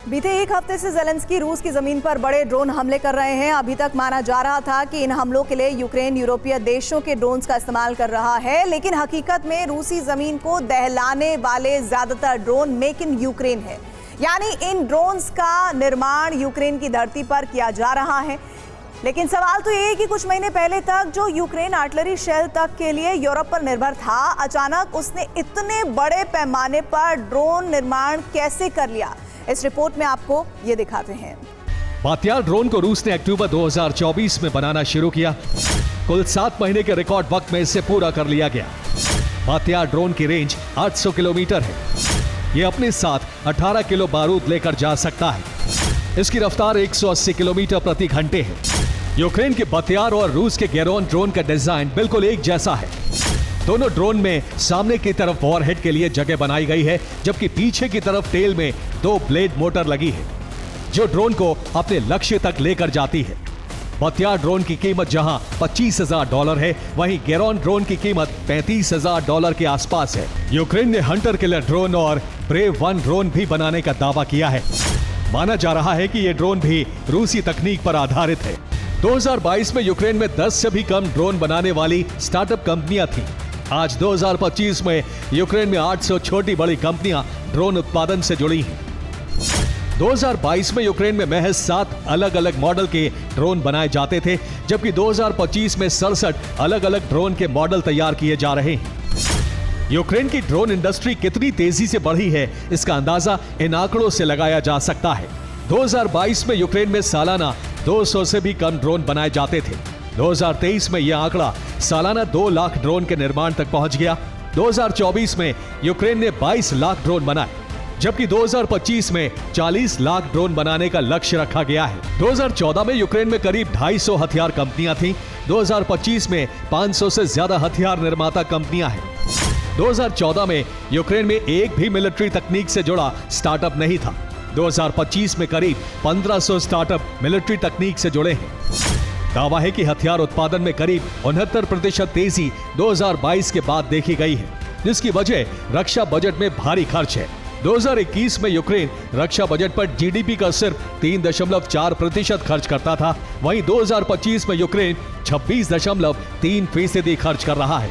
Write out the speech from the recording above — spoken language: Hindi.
बीते एक हफ्ते से ज़ेलेंस्की रूस की जमीन पर बड़े ड्रोन हमले कर रहे हैं। अभी तक माना जा रहा था कि इन हमलों के लिए यूक्रेन यूरोपीय देशों के ड्रोन्स का इस्तेमाल कर रहा है, लेकिन हकीकत में रूसी जमीन को दहलाने वाले ज्यादातर ड्रोन मेक इन यूक्रेन है। यानी इन ड्रोन्स का निर्माण यूक्रेन की धरती पर किया जा रहा है। लेकिन सवाल तो ये है कि कुछ महीने पहले तक जो यूक्रेन आर्टिलरी शेल तक के लिए यूरोप पर निर्भर था, अचानक उसने इतने बड़े पैमाने पर ड्रोन निर्माण कैसे कर लिया? इस रिपोर्ट में आपको ये दिखाते हैं। बात्यार ड्रोन को रूस ने अक्टूबर 2024 में बनाना शुरू किया। कुल 7 महीने के रिकॉर्ड वक्त में इसे पूरा कर लिया गया। बात्यार ड्रोन की रेंज 800 किलोमीटर है। ये अपने साथ 18 किलो बारूद लेकर जा सकता है। इसकी रफ्तार 180 किलोमीटर प्रति घंटे है। यूक्रेन के बात्यार और रूस के गेरोन ड्रोन का डिजाइन बिल्कुल एक जैसा है। दोनों ड्रोन में सामने की तरफ वॉरहेड के लिए जगह बनाई गई है, जबकि पीछे की तरफ टेल में 2 ब्लेड मोटर लगी है, जो ड्रोन को अपने लक्ष्य तक लेकर जाती है। बात्यार ड्रोन की कीमत जहां $25,000 है, वहीं गेरोन ड्रोन की कीमत $35,000 के आसपास है। यूक्रेन ने हंटर किलर ड्रोन और ब्रेव 1 ड्रोन भी बनाने का दावा किया है। माना जा रहा है कि ये ड्रोन भी रूसी तकनीक पर आधारित है। 2022 में यूक्रेन में 10 से भी कम ड्रोन बनाने वाली स्टार्टअप कंपनियां थीं। आज 2025 में यूक्रेन में 800 छोटी बड़ी कंपनियां ड्रोन उत्पादन से जुड़ी हैं। 2022 में यूक्रेन में महज 7 अलग अलग मॉडल के ड्रोन बनाए जाते थे, जबकि 2025 में 67 अलग अलग ड्रोन के मॉडल तैयार किए जा रहे हैं। यूक्रेन की ड्रोन इंडस्ट्री कितनी तेजी से बढ़ी है, इसका अंदाजा इन आंकड़ों से लगाया जा सकता है। 2022 में यूक्रेन में सालाना 200 से भी कम ड्रोन बनाए जाते थे। 2023 में यह आंकड़ा सालाना 2 लाख ड्रोन के निर्माण तक पहुंच गया। 2024 में यूक्रेन ने 22 लाख ड्रोन बनाए, जबकि 2025 में 40 लाख ड्रोन बनाने का लक्ष्य रखा गया है। 2014 में यूक्रेन में करीब 250 हथियार कंपनियां थीं। 2025 में 500 से ज्यादा हथियार निर्माता कंपनियां हैं। 2014 में यूक्रेन में एक भी मिलिट्री तकनीक से जुड़ा स्टार्टअप नहीं था। 2025 में करीब 1500 स्टार्टअप मिलिट्री तकनीक से जुड़े हैं। दावा है कि हथियार उत्पादन में करीब 69% तेजी 2022 के बाद देखी गई है, जिसकी वजह रक्षा बजट में भारी खर्च है। 2021 में यूक्रेन रक्षा बजट पर जीडीपी का सिर्फ 3.4% खर्च करता था, वहीं 2025 में यूक्रेन 26.3% खर्च कर रहा है।